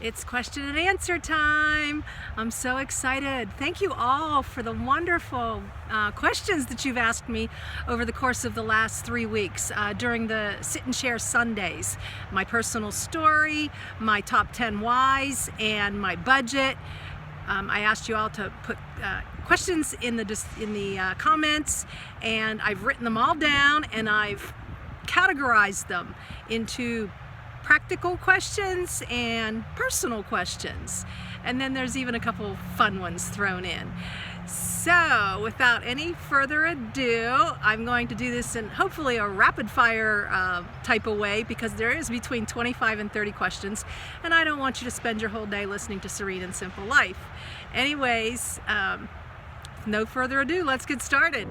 It's question and answer time. I'm so excited. Thank you all for the wonderful questions that you've asked me over the course of the last 3 weeks during the Sit and Share Sundays. My personal story, my top 10 whys, and my budget. I asked you all to put questions in the comments, and I've written them all down and I've categorized them into practical questions and personal questions, and then there's even a couple fun ones thrown in. So without any further ado, I'm going to do this in hopefully a rapid fire type of way, because there is between 25 and 30 questions and I don't want you to spend your whole day listening to Serene and Simple Life. Anyways, no further ado, let's get started.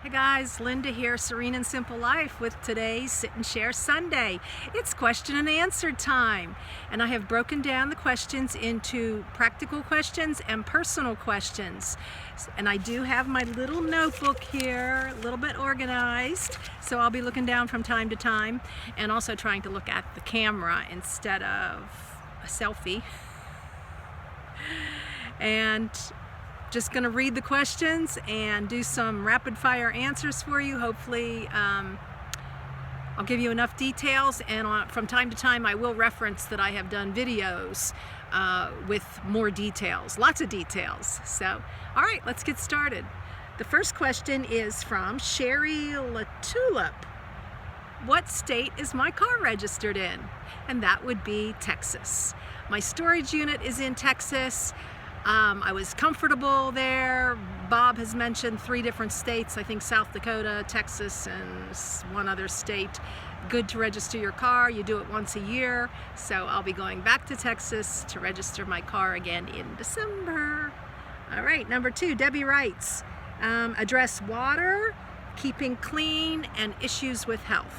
Hey guys, Linda here, Serene and Simple Life, with today's Sit and Share Sunday. It's question and answer time, and I have broken down the questions into practical questions and personal questions. And I do have my little notebook here, a little bit organized, so I'll be looking down from time to time and also trying to look at the camera instead of a selfie. And just going to read the questions and do some rapid fire answers for you. Hopefully I'll give you enough details, and from time to time I will reference that I have done videos with more details, lots of details. So all right, let's get started. The first question is from Sherry LaTulip. What state is my car registered in? And that would be Texas. My storage unit is in Texas. I was comfortable there. Bob has mentioned 3 different states, I think South Dakota, Texas, and one other state. Good to register your car. You do it once a year. So I'll be going back to Texas to register my car again in December. All right, number 2, Debbie writes, address water, keeping clean, and issues with health.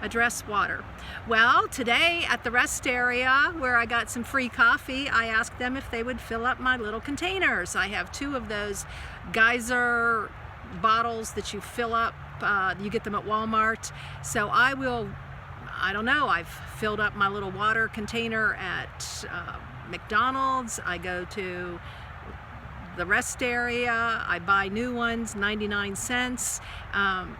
Address water. Well, today at the rest area where I got some free coffee, I asked them if they would fill up my little containers. I have 2 of those geyser bottles that you fill up. You get them at Walmart. So I don't know, I've filled up my little water container at McDonald's. I go to the rest area, I buy new ones, 99 cents.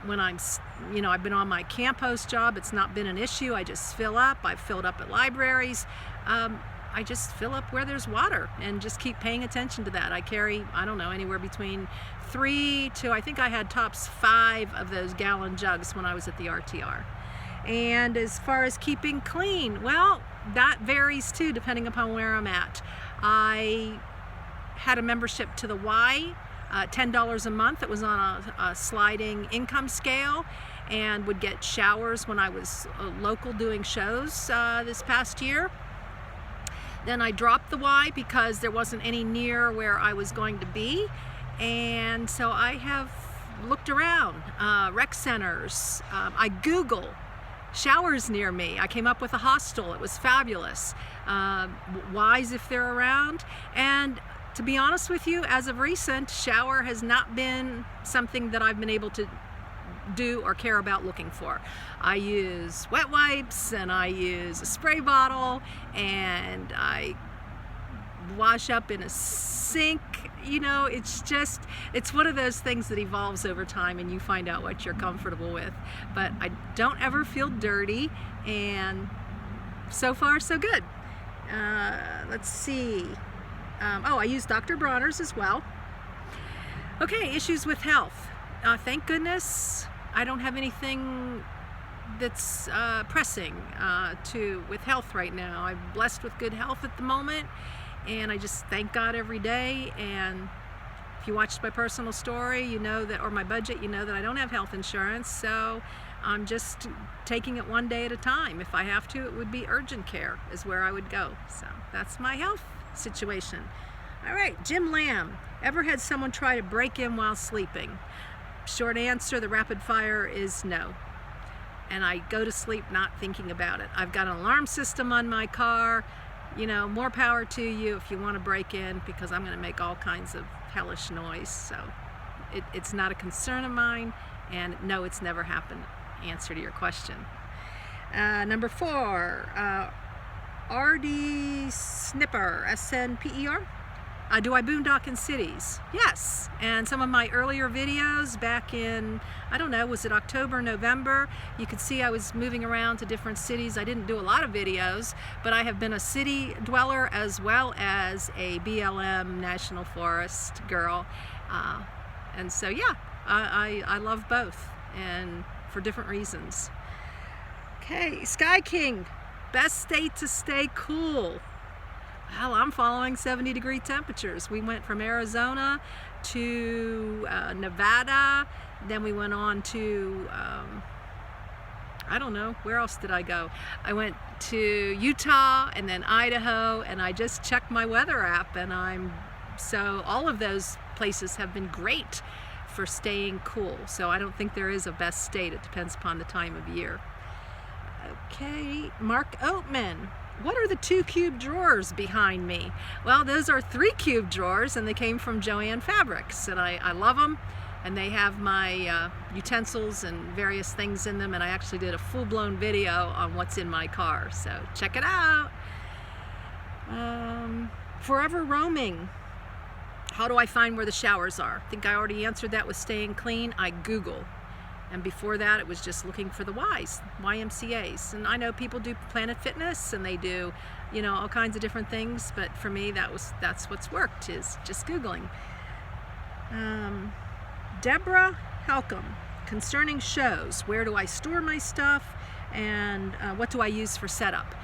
When I've been on my camp host job, it's not been an issue. I just fill up. I've filled up at libraries. I just fill up where there's water and just keep paying attention to that. I carry, I don't know, anywhere between 3 to, I think I had tops 5 of those gallon jugs when I was at the RTR. And as far as keeping clean, well, that varies too, depending upon where I'm at. I had a membership to the Y, $10 a month. It was on a sliding income scale, and would get showers when I was local doing shows this past year. Then I dropped the Y because there wasn't any near where I was going to be, and so I have looked around rec centers. I Google showers near me. I came up with a hostel. It was fabulous. Ys if they're around. And to be honest with you, as of recent, shower has not been something that I've been able to do or care about looking for. I use wet wipes, and I use a spray bottle, and I wash up in a sink. You know, it's one of those things that evolves over time, and you find out what you're comfortable with. But I don't ever feel dirty, and so far so good. Let's see. I use Dr. Bronner's as well. Okay, issues with health. Thank goodness I don't have anything that's pressing with health right now. I'm blessed with good health at the moment, and I just thank God every day. And if you watched my personal story, you know that, or my budget, you know that I don't have health insurance, so I'm just taking it one day at a time. If I have to, it would be urgent care is where I would go. So that's my health situation. All right, Jim Lamb. Ever had someone try to break in while sleeping? Short answer, the rapid fire is no. And I go to sleep not thinking about it. I've got an alarm system on my car. You know, more power to you if you want to break in, because I'm going to make all kinds of hellish noise. So it's not a concern of mine, and no, it's never happened. Answer to your question. Number 4, RD Snipper, SNPER. Do I boondock in cities? Yes, and some of my earlier videos back in, I don't know, was it October, November? You could see I was moving around to different cities. I didn't do a lot of videos, but I have been a city dweller as well as a BLM National Forest girl. And so yeah, I love both, and for different reasons. Okay, Sky King, best state to stay cool. Well, I'm following 70-degree temperatures. We went from Arizona to Nevada, then we went on to, I don't know, where else did I go? I went to Utah and then Idaho, and I just checked my weather app, and so all of those places have been great for staying cool. So I don't think there is a best state. It depends upon the time of year. Okay, Mark Oatman. What are the 2 cube drawers behind me? Well, those are 3 cube drawers, and they came from Joann Fabrics, and I love them, and they have my utensils and various things in them, and I actually did a full-blown video on what's in my car, so check it out. Forever roaming. How do I find where the showers are? I think I already answered that with staying clean. I Google. And before that, it was just looking for the Ys, YMCAs. And I know people do Planet Fitness, and they do, you know, all kinds of different things. But for me, that's what's worked, is just Googling. Deborah Halcom, concerning shows, where do I store my stuff, and what do I use for setup?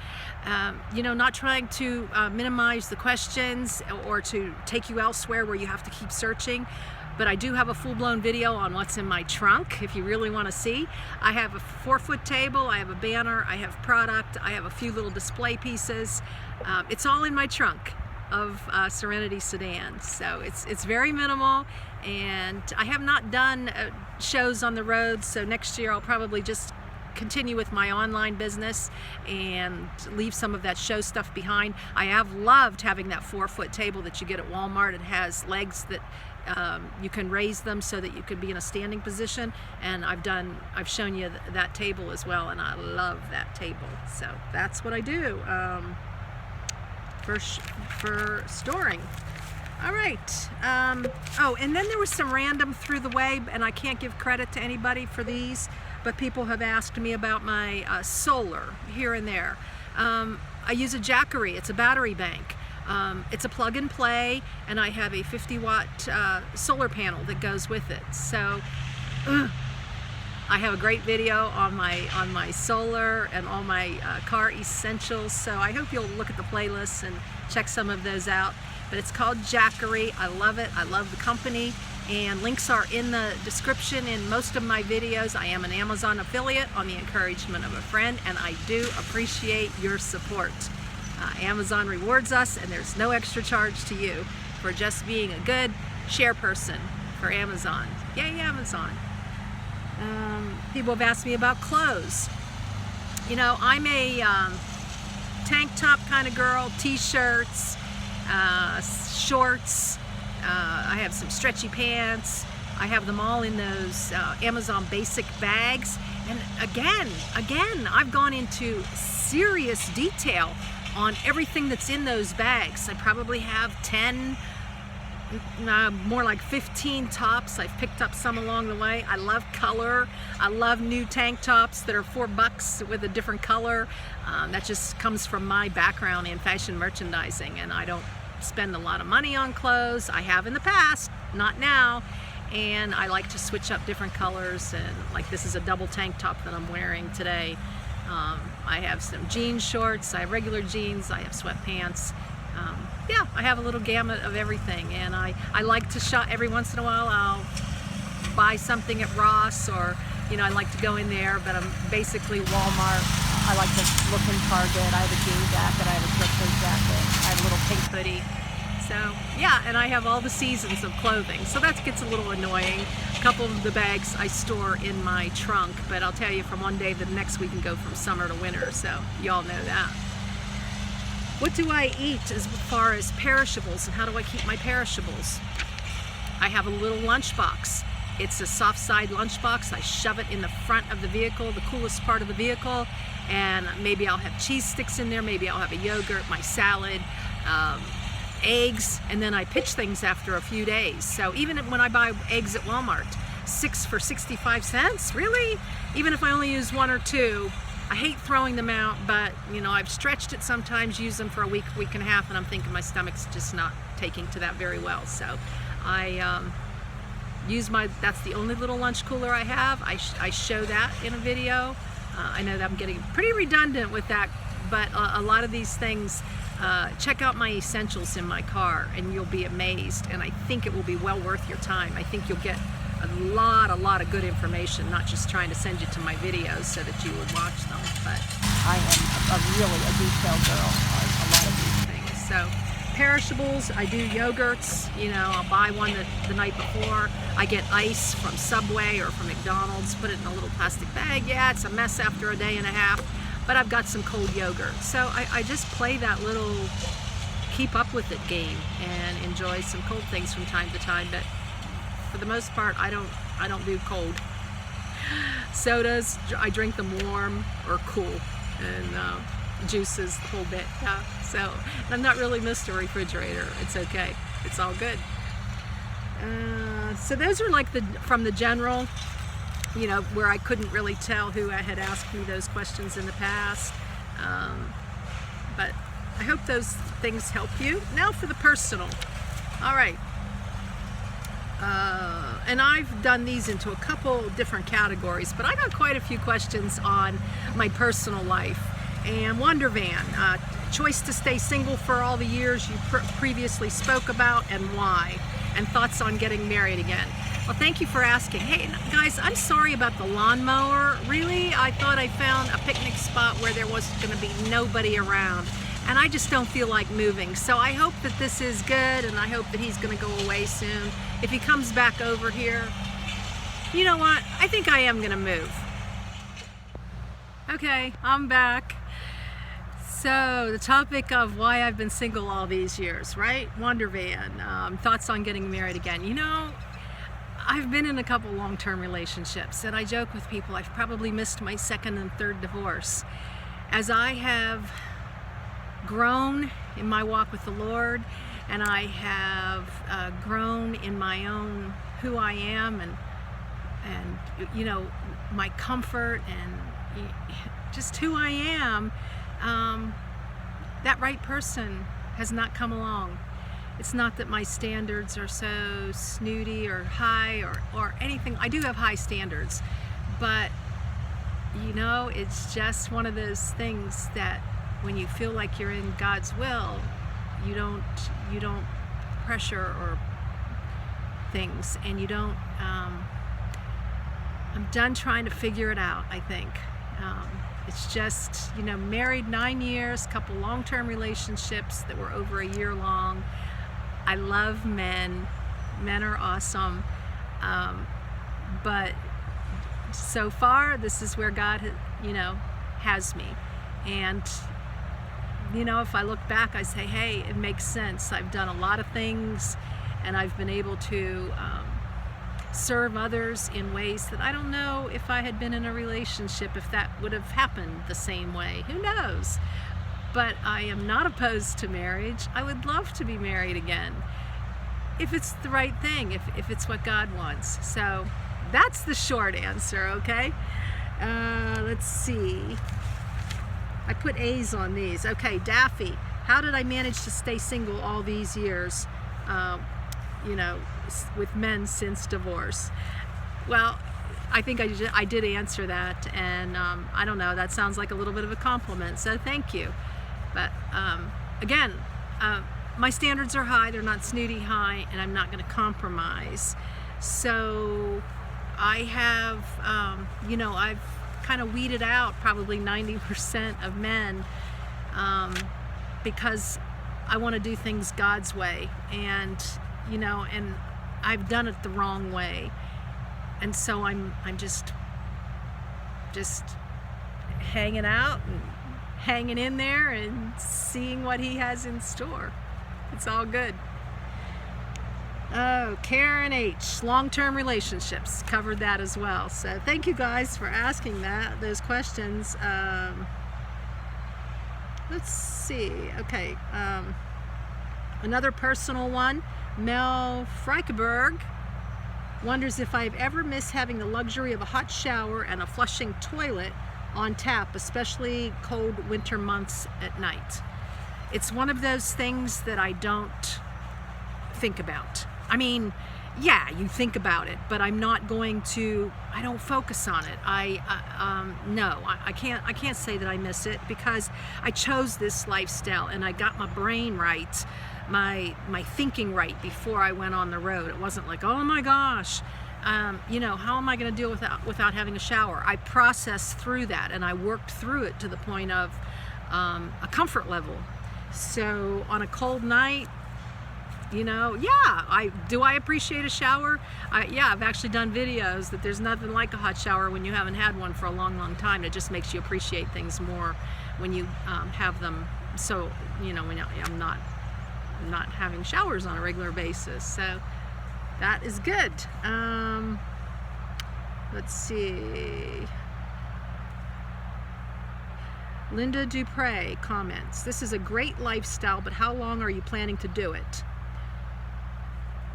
You know, not trying to minimize the questions or to take you elsewhere where you have to keep searching. But I do have a full-blown video on what's in my trunk if you really want to see. I have a 4-foot table, I have a banner, I have product, I have a few little display pieces. It's all in my trunk of Serenity sedan. So it's very minimal, and I have not done shows on the road, so next year I'll probably just continue with my online business and leave some of that show stuff behind. I have loved having that 4-foot table that you get at Walmart. It has legs that you can raise them so that you could be in a standing position, and I've shown you that table as well, and I love that table. So that's what I do for storing. All right. Oh, and then there was some random through the way, and I can't give credit to anybody for these, but people have asked me about my solar here and there. I use a Jackery. It's a battery bank. It's a plug and play, and I have a 50-watt solar panel that goes with it. So I have a great video on my solar and all my car essentials. So I hope you'll look at the playlists and check some of those out. But it's called Jackery. I love it. I love the company, and links are in the description in most of my videos. I am an Amazon affiliate on the encouragement of a friend, and I do appreciate your support. Amazon rewards us, and there's no extra charge to you for just being a good share person for Amazon. Yay, Amazon. People have asked me about clothes. You know, I'm a tank top kind of girl, t-shirts, shorts. I have some stretchy pants. I have them all in those Amazon basic bags. And again, I've gone into serious detail on everything that's in those bags. I probably have 10, more like 15 tops. I've picked up some along the way. I love color. I love new tank tops that are $4 with a different color. That just comes from my background in fashion merchandising, and I don't spend a lot of money on clothes. I have in the past, not now. And I like to switch up different colors, and like this is a double tank top that I'm wearing today. I have some jean shorts, I have regular jeans, I have sweatpants. Yeah, I have a little gamut of everything, and I like to shop. Every once in a while I'll buy something at Ross, or you know, I like to go in there, but I'm basically Walmart. I like to look in Target. I have a jean jacket, I have a sweatshirt jacket, I have a little pink hoodie. So yeah, and I have all the seasons of clothing, so that gets a little annoying. A couple of the bags I store in my trunk, but I'll tell you, from one day to the next we can go from summer to winter, so y'all know that. What do I eat as far as perishables, and how do I keep my perishables? I have a little lunchbox. It's a soft side lunchbox. I shove it in the front of the vehicle, the coolest part of the vehicle, and maybe I'll have cheese sticks in there, maybe I'll have a yogurt, my salad, eggs, and then I pitch things after a few days. So even when I buy eggs at Walmart, 6 for 65 cents, really? Even if I only use 1 or 2, I hate throwing them out, but you know, I've stretched it sometimes, use them for a week, week and a half, and I'm thinking my stomach's just not taking to that very well. So I use that's the only little lunch cooler I have. I show that in a video. I know that I'm getting pretty redundant with that, but a lot of these things, check out my essentials in my car and you'll be amazed, and I think it will be well worth your time. I think you'll get a lot of good information, not just trying to send you to my videos so that you would watch them, but I am really a detailed girl on a lot of these things. So perishables, I do yogurts, you know, I'll buy one the night before. I get ice from Subway or from McDonald's, put it in a little plastic bag. Yeah, it's a mess after a day and a half, but I've got some cold yogurt. So I just play that little keep up with it game and enjoy some cold things from time to time, but for the most part, I don't do cold. Sodas, I drink them warm or cool, and juices, the whole bit. Yeah. So I'm not really Mr. Refrigerator. It's okay. It's all good. So those are like from the general, you know, where I couldn't really tell who had asked me those questions in the past. But I hope those things help you. Now for the personal. All right. And I've done these into a couple different categories, but I got quite a few questions on my personal life. And Wonder Van, choice to stay single for all the years you previously spoke about, and why, and thoughts on getting married again. Well, thank you for asking. Hey guys, I'm sorry about the lawnmower. Really, I thought I found a picnic spot where there was going to be nobody around, and I just don't feel like moving. So I hope that this is good, and I hope that he's going to go away soon. If he comes back over here, you know what? I think I am going to move. Okay, I'm back. So the topic of why I've been single all these years, right? Wonder Van, thoughts on getting married again. You know, I've been in a couple long-term relationships, and I joke with people I've probably missed my second and third divorce. As I have grown in my walk with the Lord, and I have grown in my own who I am, and you know, my comfort and just who I am, that right person has not come along. It's not that my standards are so snooty or high or anything. I do have high standards, but you know, it's just one of those things that when you feel like you're in God's will, you don't pressure or things, and you don't. I'm done trying to figure it out, I think. It's just, you know, married 9 years, couple long-term relationships that were over a year long. I love men. Men are awesome. But so far, this is where God, you know, has me. And, you know, if I look back, I say, hey, it makes sense. I've done a lot of things, and I've been able to serve others in ways that I don't know if I had been in a relationship, if that would have happened the same way. Who knows? But I am not opposed to marriage. I would love to be married again if it's the right thing, if it's what God wants. So that's the short answer, okay? Let's see. I put A's on these. Okay, Daffy, how did I manage to stay single all these years, you know, with men since divorce? Well, I think I did answer that, and I don't know, that sounds like a little bit of a compliment, so thank you. But again, my standards are high, they're not snooty high, and I'm not going to compromise. So I have, you know, I've kind of weeded out probably 90% of men because I want to do things God's way, and you know, and I've done it the wrong way, and so I'm just hanging out and hanging in there and seeing what He has in store. It's all good. Oh, Karen H, long-term relationships, covered that as well. So thank you guys for asking those questions. Let's see. Okay. Another personal one. Mel Freikenberg wonders if I've ever missed having the luxury of a hot shower and a flushing toilet on tap, especially cold winter months at night. It's one of those things that I don't think about. I mean, yeah, you think about it, but I'm not going to, I don't focus on it. No, I can't say that I miss it, because I chose this lifestyle and I got my brain right, my thinking right before I went on the road. It wasn't like, oh my gosh, you know, how am I going to deal without having a shower? I processed through that, and I worked through it to the point of a comfort level. So on a cold night, you know, yeah, I appreciate a shower. Yeah, I've actually done videos that there's nothing like a hot shower when you haven't had one for a long, long time. It just makes you appreciate things more when you have them. So, you know, when I'm not having showers on a regular basis. So that is good. Let's see. Linda Dupre comments, this is a great lifestyle, but how long are you planning to do it?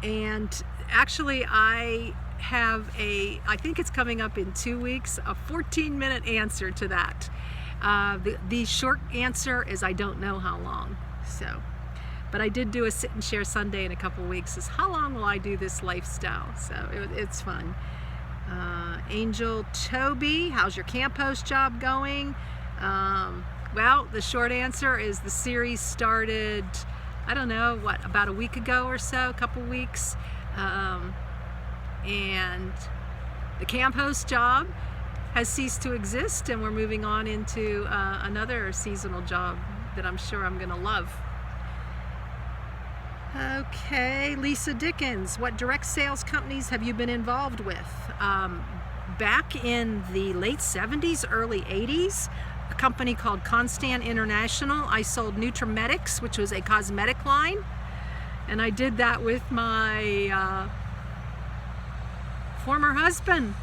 And actually, I have I think it's coming up in 2 weeks, a 14-minute answer to that. The short answer is I don't know how long. So, but I did do a sit and share Sunday in a couple weeks, is how long will I do this lifestyle? So it's fun. Angel Toby, how's your camp host job going? Well, the short answer is the series started, I don't know, about a week ago or so, a couple weeks. And the camp host job has ceased to exist, and we're moving on into another seasonal job that I'm sure I'm going to love. Okay, Lisa Dickens, what direct sales companies have you been involved with? Back in the late 70s, early 80s, a company called Constant International. I sold Nutrimetics, which was a cosmetic line, and I did that with my former husband.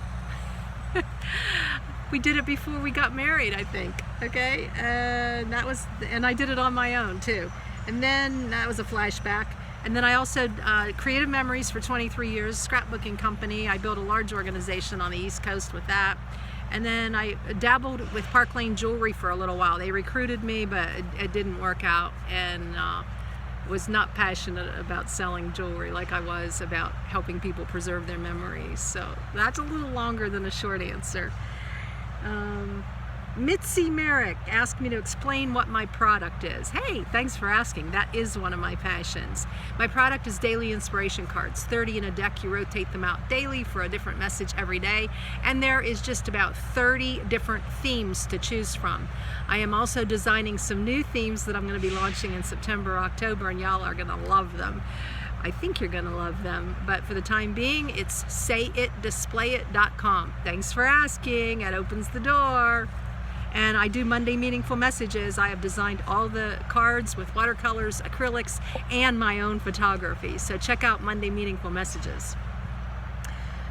We did it before we got married, I think. Okay, and I did it on my own too. And then that was a flashback. And then I also Creative Memories for 23 years, scrapbooking company. I built a large organization on the East Coast with that. And then I dabbled with Park Lane Jewelry for a little while. They recruited me, but it didn't work out, and was not passionate about selling jewelry like I was about helping people preserve their memories. So that's a little longer than a short answer. Mitzi Merrick asked me to explain what my product is. Hey, thanks for asking. That is one of my passions. My product is daily inspiration cards, 30 in a deck. You rotate them out daily for a different message every day, and there is just about 30 different themes to choose from. I am also designing some new themes that I'm going to be launching in September, October, and y'all are going to love them. I think you're going to love them, but for the time being, it's sayitdisplayit.com. Thanks for asking. It opens the door. And I do Monday Meaningful Messages. I have designed all the cards with watercolors, acrylics, and my own photography. So check out Monday Meaningful Messages.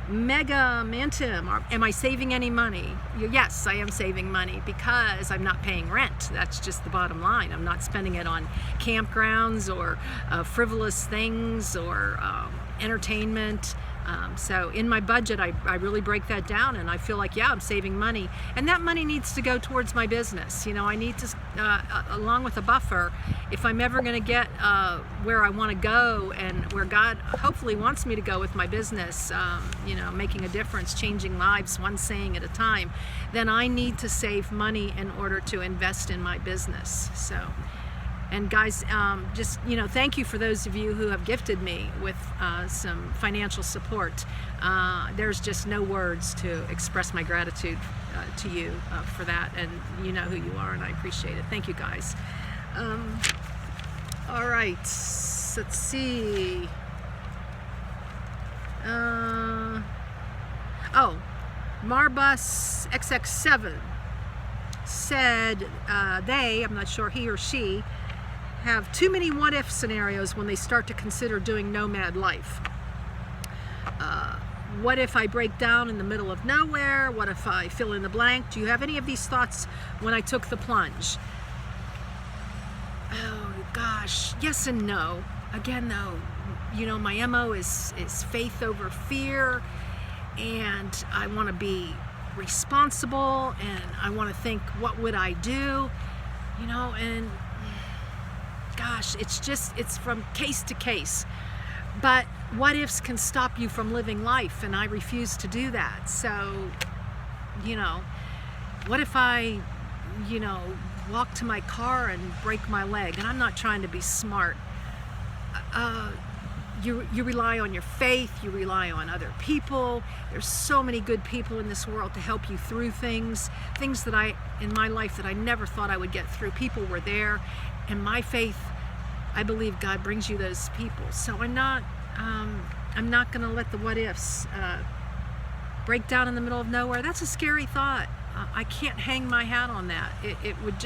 Mega Mantum, am I saving any money? Yes, I am saving money because I'm not paying rent. That's just the bottom line. I'm not spending it on campgrounds or frivolous things or entertainment. So in my budget, I really break that down, and I feel like, yeah, I'm saving money. And that money needs to go towards my business. You know, I need to, along with a buffer, if I'm ever going to get where I want to go and where God hopefully wants me to go with my business, you know, making a difference, changing lives, one saying at a time, then I need to save money in order to invest in my business. So. And guys, just, you know, thank you for those of you who have gifted me with some financial support. There's just no words to express my gratitude to you for that, and you know who you are, and I appreciate it. Thank you, guys. All right, let's see. Marbus XX7 said I'm not sure he or she, have too many what-if scenarios when they start to consider doing nomad life. What if I break down in the middle of nowhere? What if I fill in the blank? Do you have any of these thoughts when I took the plunge? Oh gosh, yes and no. Again though, my MO is faith over fear, and I want to be responsible, and I want to think, what would I do? And gosh, it's from case to case. But what ifs can stop you from living life, and I refuse to do that. So, what if I, walk to my car and break my leg? And I'm not trying to be smart. You rely on your faith, you rely on other people. There's so many good people in this world to help you through things that in my life that I never thought I would get through. People were there, and my faith, I believe God brings you those people. So I'm not going to let the what ifs break down in the middle of nowhere. That's a scary thought. I can't hang my hat on that. It would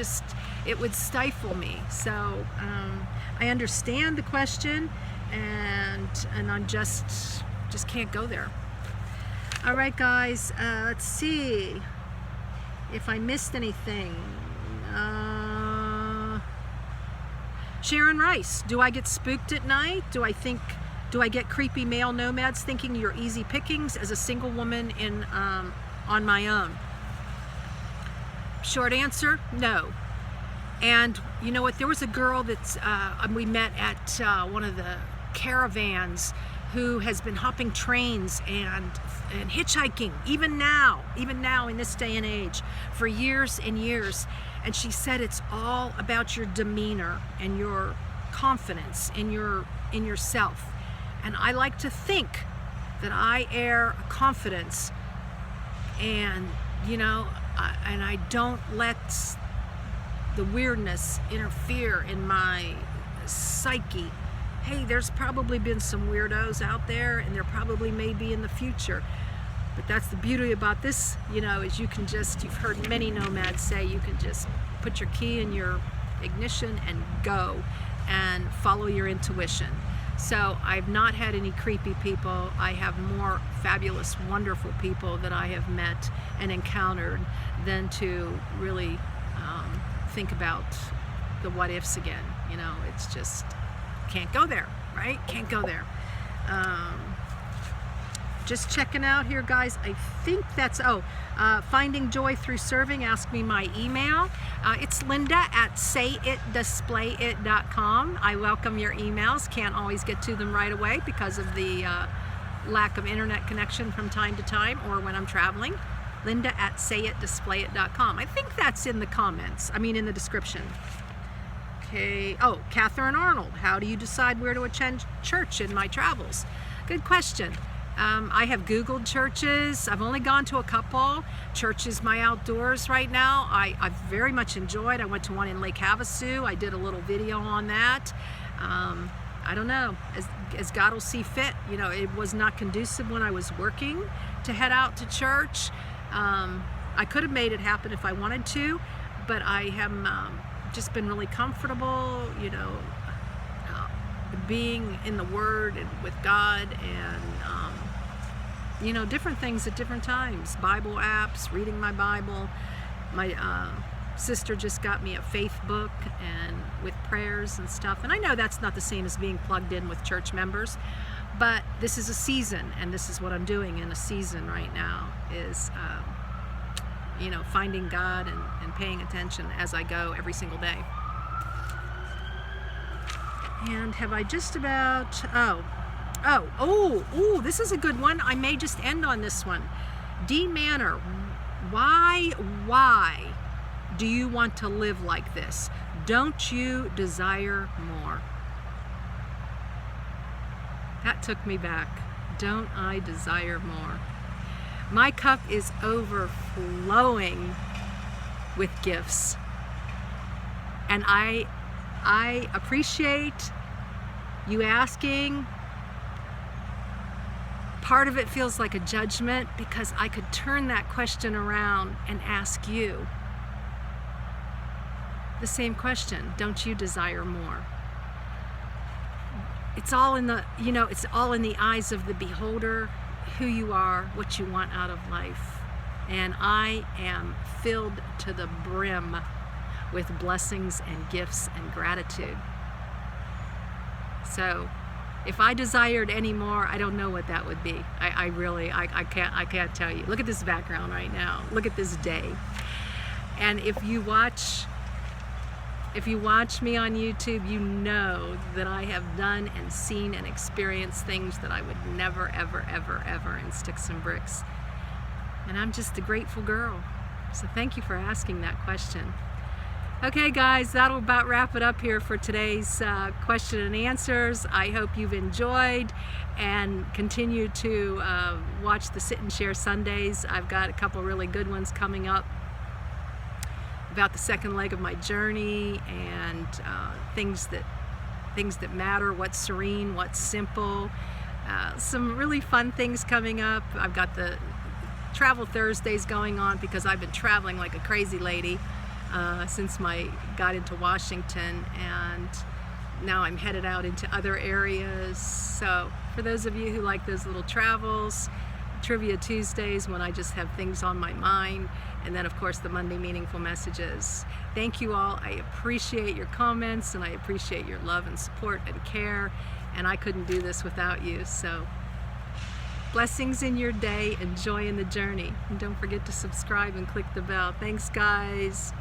stifle me. So I understand the question, and I'm just can't go there. All right, guys. Let's see if I missed anything. Sharon Rice, do I get spooked at night? Do I get creepy male nomads thinking you're easy pickings as a single woman on my own? Short answer, no. And you know what? There was a girl that we met at one of the caravans who has been hopping trains and hitchhiking, even now in this day and age, for years and years. And she said it's all about your demeanor and your confidence in yourself. And I like to think that I air a confidence, and and I don't let the weirdness interfere in my psyche. Hey, there's probably been some weirdos out there, and there probably may be in the future. But that's the beauty about this, is you've heard many nomads say, you can just put your key in your ignition and go and follow your intuition. So I've not had any creepy people. I have more fabulous, wonderful people that I have met and encountered than to really think about the what ifs again. It's just, can't go there, right? Can't go there. Just checking out here, guys. I think that's, Finding Joy Through Serving. Ask me my email. It's linda@sayitdisplayit.com. I welcome your emails. Can't always get to them right away because of the lack of internet connection from time to time, or when I'm traveling. linda@sayitdisplayit.com. I think that's in the comments. In the description. Okay. Oh, Catherine Arnold. How do you decide where to attend church in my travels? Good question. I have Googled churches. I've only gone to a couple. Church is my outdoors right now. I've very much enjoyed. I went to one in Lake Havasu. I did a little video on that. I don't know, as God will see fit. It was not conducive when I was working to head out to church. I could have made it happen if I wanted to, but I have just been really comfortable, being in the Word and with God, and different things at different times. Bible apps, reading my Bible. My sister just got me a faith book and with prayers and stuff. And I know that's not the same as being plugged in with church members, but this is a season, and this is what I'm doing in a season right now, is finding God and paying attention as I go every single day. And have I just about, this is a good one. I may just end on this one. D Manor, why do you want to live like this? Don't you desire more? That took me back. Don't I desire more? My cup is overflowing with gifts. And I I appreciate you asking. Part of it feels like a judgment because I could turn that question around and ask you the same question. Don't you desire more? It's all in the, it's all in the eyes of the beholder, who you are, what you want out of life. And I am filled to the brim with blessings and gifts and gratitude. So if I desired any more, I don't know what that would be. I can't tell you. Look at this background right now. Look at this day. And if you watch me on YouTube, you know that I have done and seen and experienced things that I would never, ever, ever, ever in sticks and bricks. And I'm just a grateful girl. So thank you for asking that question. Okay guys, that'll about wrap it up here for today's question and answers. I hope you've enjoyed and continue to watch the Sit and Share Sundays. I've got a couple really good ones coming up about the second leg of my journey and things that matter, what's serene, what's simple. Some really fun things coming up. I've got the Travel Thursdays going on because I've been traveling like a crazy lady since got into Washington, and now I'm headed out into other areas. So for those of you who like those little travels, Trivia Tuesdays when I just have things on my mind, and then of course the Monday Meaningful Messages. Thank you all. I appreciate your comments and I appreciate your love and support and care, and I couldn't do this without you. So blessings in your day, enjoy in the journey, and don't forget to subscribe and click the bell. Thanks guys.